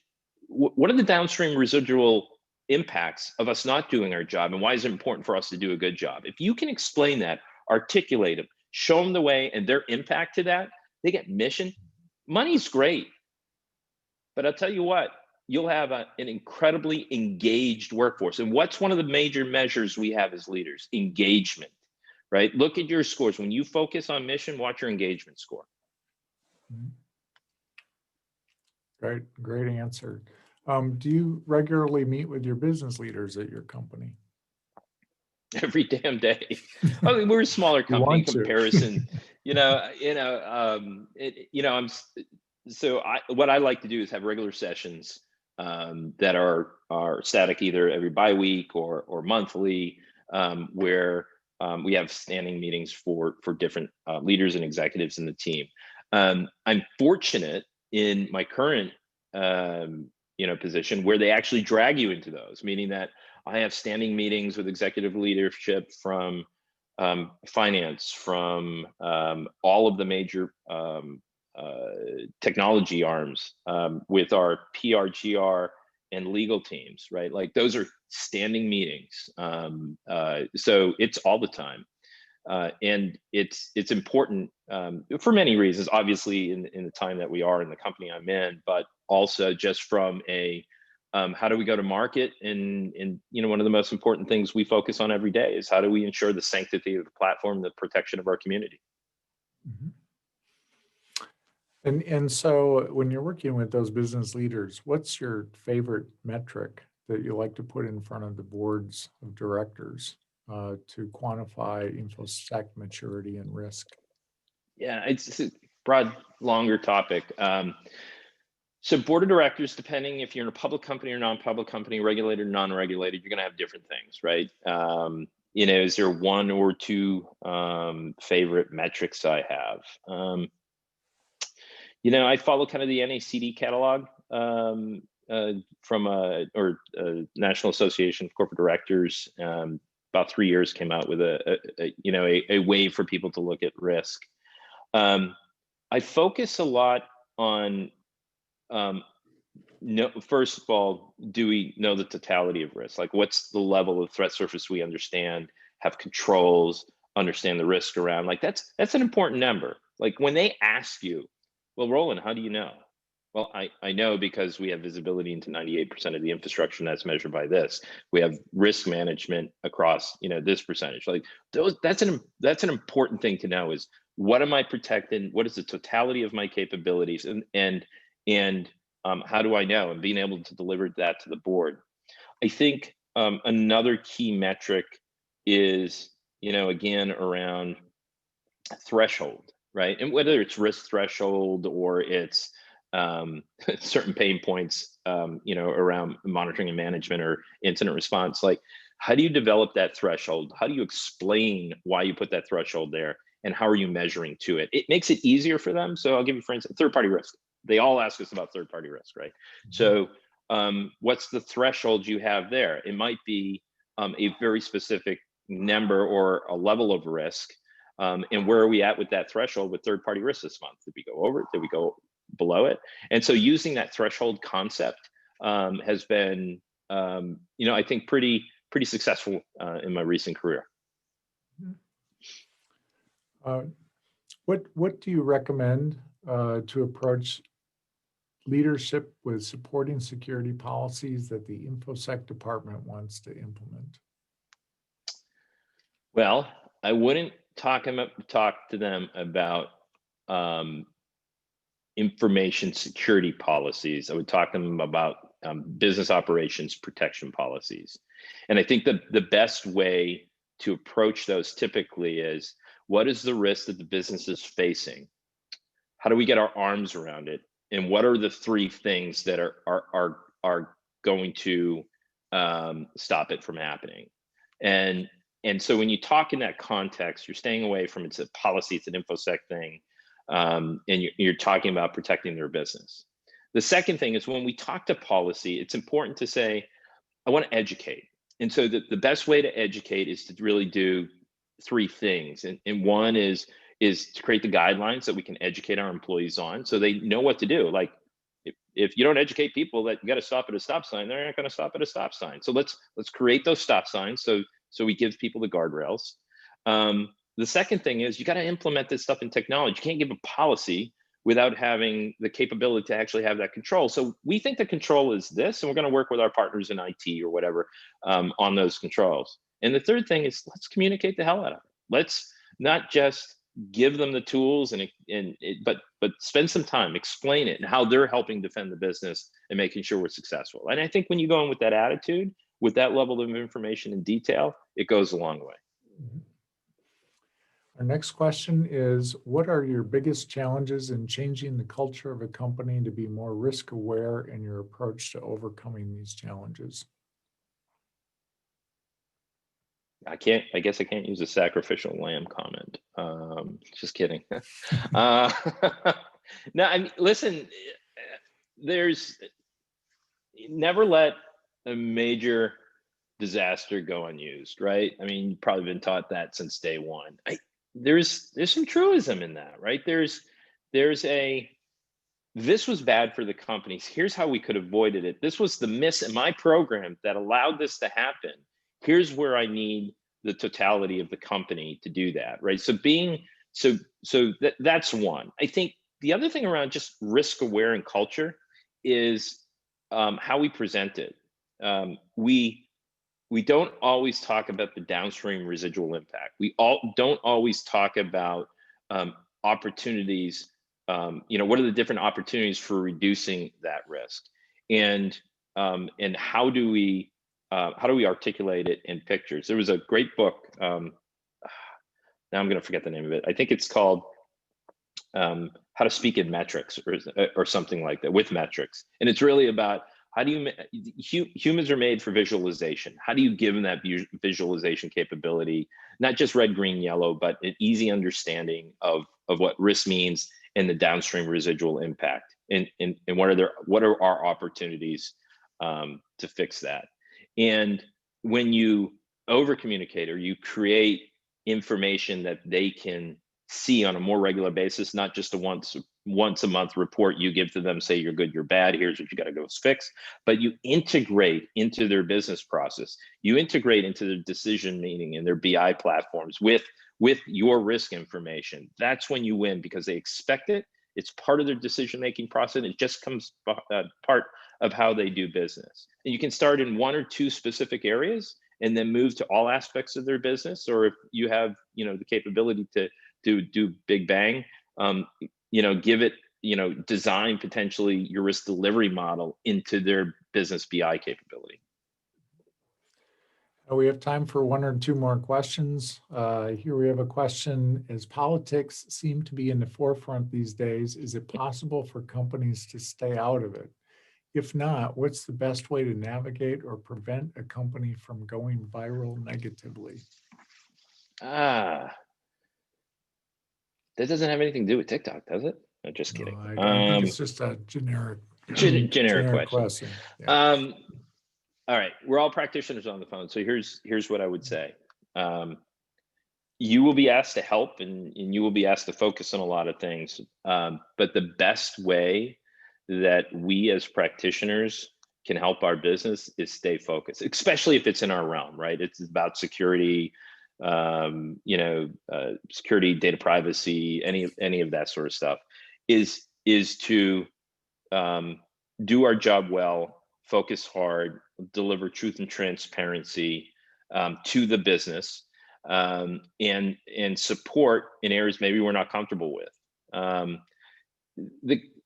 S2: what are the downstream residual impacts of us not doing our job, and why is it important for us to do a good job? If you can explain that, articulate it, show them the way and their impact to that, they get mission. Money's great, but I'll tell you what, you'll have an incredibly engaged workforce. And what's one of the major measures we have as leaders? Engagement, right? Look at your scores. When you focus on mission, watch your engagement score.
S1: Mhm. Great answer. Do you regularly meet with your business leaders at your company?
S2: Every damn day. I mean, we're a smaller
S1: You
S2: company in
S1: want to?
S2: comparison. So what I like to do is have regular sessions, that are static, either every bi-week or monthly, where we have standing meetings for different leaders and executives in the team. I'm fortunate in my current position where they actually drag you into those, meaning that I have standing meetings with executive leadership from finance, from all of the major technology arms, with our PRGR and legal teams, right? Like those are standing meetings. So it's all the time. And it's important, for many reasons, obviously in the time that we are in the company I'm in, but also just from a how do we go to market? And one of the most important things we focus on every day is how do we ensure the sanctity of the platform, the protection of our community.
S1: Mhm. And so when you're working with those business leaders, what's your favorite metric that you like to put in front of the boards of directors to quantify InfoSec maturity and risk?
S2: Yeah, it's a broad, longer topic. So board of directors, depending if you're in a public company or non-public company, regulated, non-regulated, you're going to have different things, right? Is there one or two favorite metrics I have? I follow kind of the NACD catalog, from National Association of Corporate Directors, about 3 years, came out with a way for people to look at risk. I focus a lot on, first of all, do we know the totality of risk? Like, what's the level of threat surface we understand, have controls, understand the risk around? Like, that's an important number. Like, when they ask you, well, Roland, how do you know? Well, I know because we have visibility into 98% of the infrastructure, and that's measured by this. We have risk management across, this percentage. Like, that's an important thing to know, is what am I protecting? What is the totality of my capabilities? And how do I know? And being able to deliver that to the board. I think another key metric is, again, around threshold, right? And whether it's risk threshold or it's certain pain points, around monitoring and management or incident response, like, how do you develop that threshold? How do you explain why you put that threshold there? And how are you measuring to it? It makes it easier for them. So I'll give you, for instance, third-party risk. They all ask us about third-party risk, right? So what's the threshold you have there? It might be a very specific number or a level of risk. And where are we at with that threshold with third-party risk this month? Did we go over it? Did we go below it? And so using that threshold concept has been, I think pretty successful in my recent career.
S1: What do you recommend to approach leadership with supporting security policies that the InfoSec department wants to implement?
S2: Well, I wouldn't talk to them about information security policies. I would talk to them about business operations protection policies. And I think the best way to approach those typically is, what is the risk that the business is facing? How do we get our arms around it? And what are the 3 things that are going to stop it from happening? And so when you talk in that context, you're staying away from it's a policy, it's an InfoSec thing, and you're talking about protecting their business. The second thing is, when we talk to policy, it's important to say, I want to educate. And so the best way to educate is to really do 3 things. And one is to create the guidelines that we can educate our employees on, so they know what to do. Like, if you don't educate people that you got to stop at a stop sign, they're not going to stop at a stop sign. So let's create those stop signs. So we give people the guardrails. The second thing is, you got to implement this stuff in technology. You can't give a policy without having the capability to actually have that control. So we think the control is this, and we're going to work with our partners in IT or whatever on those controls. And the third thing is, let's communicate the hell out of it. Let's not just give them the tools but spend some time, explain it and how they're helping defend the business and making sure we're successful. And I think when you go in with that attitude, with that level of information and detail, it goes a long way.
S1: Our next question is, what are your biggest challenges in changing the culture of a company to be more risk aware in your approach to overcoming these challenges?
S2: I guess I can't use a sacrificial lamb comment. Just kidding. No, I mean, listen, never let a major disaster go unused, right? I mean, you've probably been taught that since day one. There's some truism in that, right? This was bad for the companies. Here's how we could have avoided it. This was the miss in my program that allowed this to happen. Here's where I need the totality of the company to do that, right? That's one. I think the other thing around just risk aware and culture is how we present it. We don't always talk about the downstream residual impact. We don't always talk about opportunities. What are the different opportunities for reducing that risk, and how do we articulate it in pictures? There was a great book. Now I'm going to forget the name of it. I think it's called How to Speak in Metrics, or something like that, with metrics. And it's really about, how do humans are made for visualization. How do you give them that visualization capability, not just red, green, yellow, but an easy understanding of what risk means and the downstream residual impact, and what are our opportunities to fix that? And when you over communicate, or you create information that they can see on a more regular basis, not just a once a month report you give to them, say you're good, you're bad, here's what you got to go fix, but you integrate into their business process, you integrate into their decision making and their BI platforms with your risk information. That's when you win, because they expect it. It's part of their decision making process. It just comes part of how they do business. And you can start in one or two specific areas and then move to all aspects of their business. Or if you have, the capability to do big bang, give it, design potentially your risk delivery model into their business BI capability.
S1: We have time for one or two more questions. Here we have a question. As politics seem to be in the forefront these days, is it possible for companies to stay out of it? If not, what's the best way to navigate or prevent a company from going viral negatively?
S2: That doesn't have anything to do with TikTok, does it? I'm just kidding.
S1: I think it's just a generic
S2: generic question.
S1: Yeah.
S2: All right, we're all practitioners on the phone, so here's what I would say. You will be asked to help, and you will be asked to focus on a lot of things. But the best way that we as practitioners can help our business is stay focused, especially if it's in our realm, right? It's about security, security, data privacy, any of that sort of stuff. Is to do our job well, focus hard, deliver truth and transparency to the business, and support in areas maybe we're not comfortable with.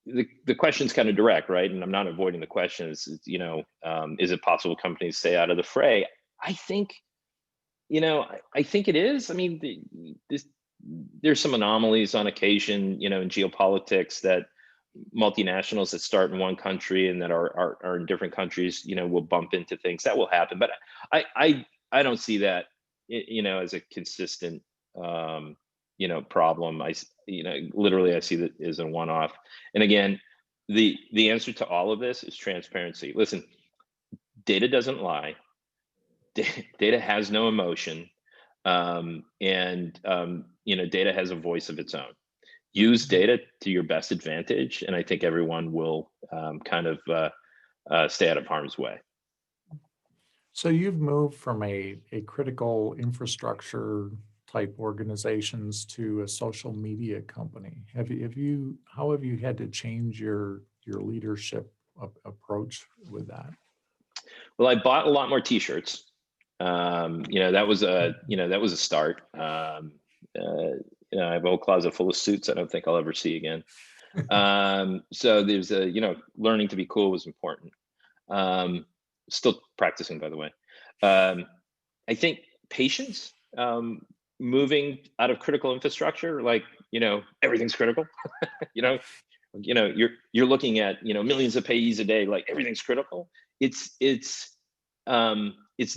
S2: The question's kind of direct, right? And I'm not avoiding the question. Is it possible companies stay out of the fray? I think, I think it is. I mean, there's some anomalies on occasion, in geopolitics, that multinationals that start in one country and that are in different countries, will bump into things. That will happen. But I don't see that, as a consistent, problem. Literally I see that as a one-off. And again, the answer to all of this is transparency. Listen, data doesn't lie. Data has no emotion. Data has a voice of its own. Use data to your best advantage, and I think everyone will stay out of harm's way.
S1: So you've moved from a critical infrastructure type organizations to a social media company. How have you had to change your leadership approach with that?
S2: Well, I bought a lot more t-shirts. That was a start. I have a whole closet full of suits I don't think I'll ever see again. So there's learning to be cool was important. Still practicing, by the way. I think patience, moving out of critical infrastructure, like, everything's critical. You're looking at, millions of payees a day, like everything's critical. It's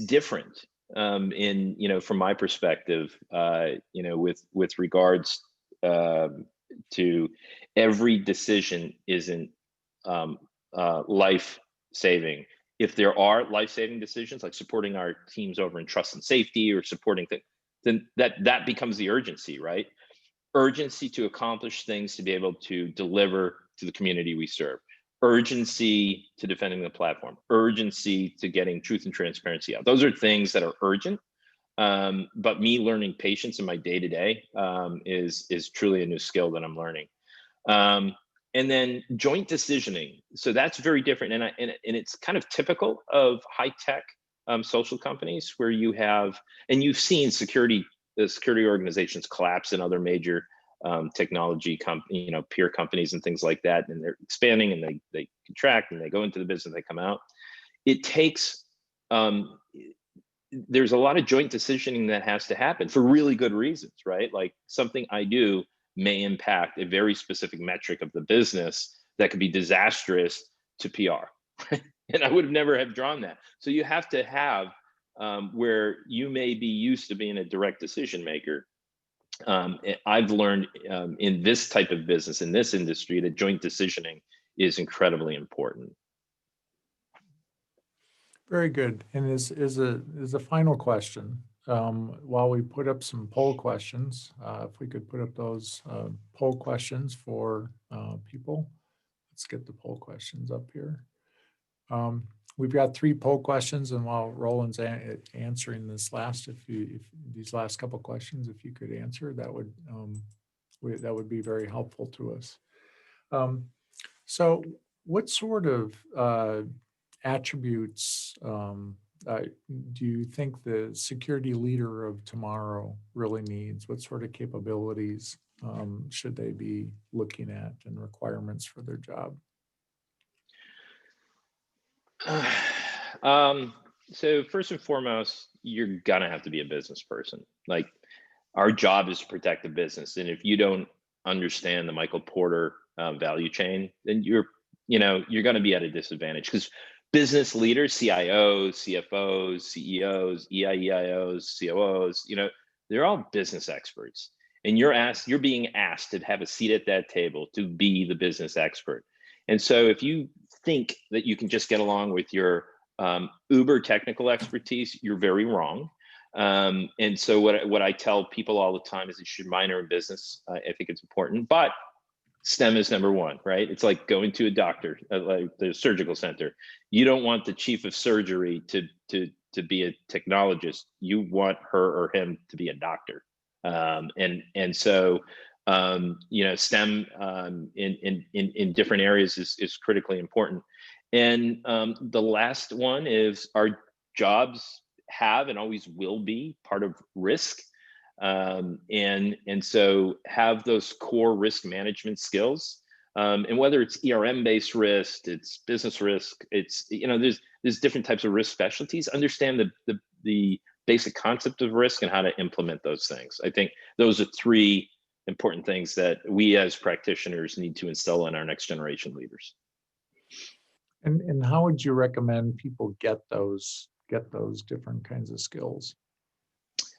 S2: different. From my perspective, with regards to every decision isn't life-saving. If there are life-saving decisions, like supporting our teams over in trust and safety, or supporting things, then that becomes the urgency, right? Urgency to accomplish things, to be able to deliver to the community we serve. Urgency to defending the platform, urgency to getting truth and transparency out. Those are things that are urgent. But me learning patience in my day-to-day is truly a new skill that I'm learning. And then joint decisioning. So that's very different. And it's kind of typical of high-tech social companies, where you have, and you've seen security organizations collapse in other major technology peer companies and things like that, and they're expanding and they contract and they go into the business, they come out. It takes there's a lot of joint decisioning that has to happen for really good reasons, right? Like something I do may impact a very specific metric of the business that could be disastrous to PR. And I would have never have drawn that. So you have to have where you may be used to being a direct decision maker. I've learned in this type of business, in this industry, that joint decisioning is incredibly important.
S1: Very good. And is a final question. While we put up some poll questions, if we could put up those poll questions for people. Let's get the poll questions up here. We've got 3 poll questions, and while Roland's answering this last, if these last couple questions, if you could answer, that would be very helpful to us. So, what sort of attributes do you think the security leader of tomorrow really needs? What sort of capabilities should they be looking at and requirements for their job?
S2: So first and foremost, you're gonna have to be a business person. Like our job is to protect the business, and if you don't understand the Michael Porter value chain, then you're going to be at a disadvantage because business leaders, CIOs, CFOs, CEOs, EIEIOs, COOs, they're all business experts, and you're being asked to have a seat at that table to be the business expert. And so if you think that you can just get along with your uber technical expertise, you're very wrong. And so what I tell people all the time is you should minor in business. I think it's important, but STEM is number one, right? It's like going to a doctor, like the surgical center. You don't want the chief of surgery to be a technologist. You want her or him to be a doctor. And so STEM in different areas is critically important. And the last one is our jobs have and always will be part of risk. And so have those core risk management skills. And whether it's ERM based risk, it's business risk, it's there's different types of risk specialties. Understand the basic concept of risk and how to implement those things. I think those are 3 important things that we as practitioners need to instill in our next generation leaders.
S1: And how would you recommend people get those different kinds of skills?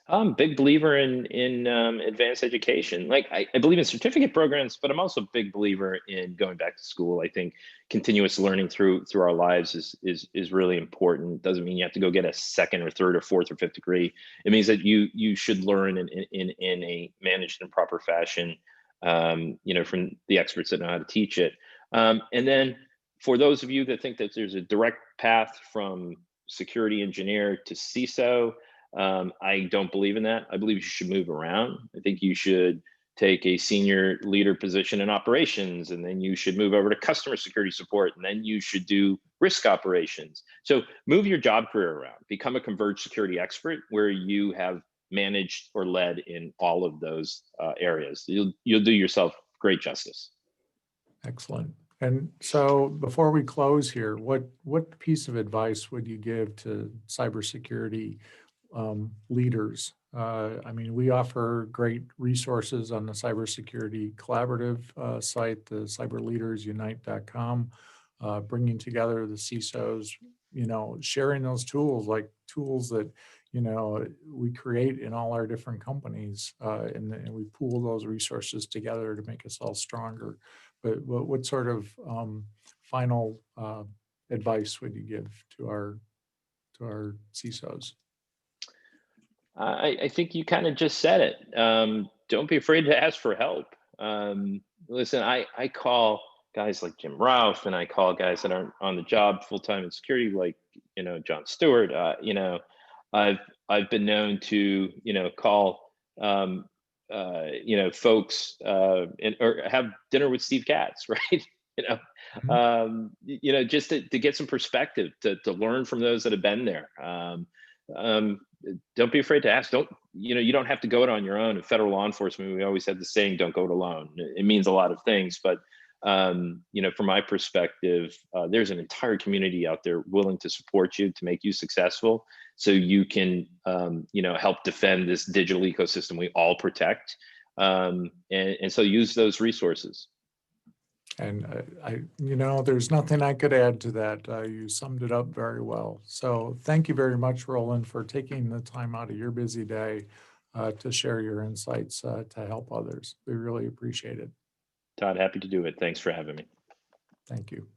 S2: I'm a big believer in advanced education. Like I believe in certificate programs, but I'm also a big believer in going back to school. I think continuous learning through our lives is really important. Doesn't mean you have to go get a 2nd or 3rd or 4th or 5th degree. It means that you should learn in a managed and proper fashion, from the experts that know how to teach it. And then for those of you that think that there's a direct path from security engineer to CISO, I don't believe in that. I believe you should move around. I think you should take a senior leader position in operations, and then you should move over to customer security support, and then you should do risk operations. So move your job career around, become a converged security expert where you have managed or led in all of those areas. You'll do yourself great justice.
S1: Excellent. And so before we close here, what piece of advice would you give to cybersecurity leaders? I mean, we offer great resources on the Cybersecurity Collaborative site, the cyberleadersunite.com, bringing together the CISOs, sharing those tools, like tools that, we create in all our different companies, and we pool those resources together to make us all stronger. But what sort of final advice would you give to our CISOs?
S2: I think you kind of just said it. Don't be afraid to ask for help. Listen, I call guys like Jim Ralph, and I call guys that aren't on the job full time in security, like John Stewart. I've been known to call folks or have dinner with Steve Katz, right? Just to get some perspective, to learn from those that have been there. Don't be afraid to ask. You don't have to go it on your own. In federal law enforcement, we always have the saying, don't go it alone. It means a lot of things, but from my perspective, there's an entire community out there willing to support you, to make you successful, so you can help defend this digital ecosystem we all protect. And so use those resources.
S1: And there's nothing I could add to that. You summed it up very well. So thank you very much, Roland, for taking the time out of your busy day to share your insights to help others. We really appreciate it.
S2: Todd, happy to do it. Thanks for having me.
S1: Thank you.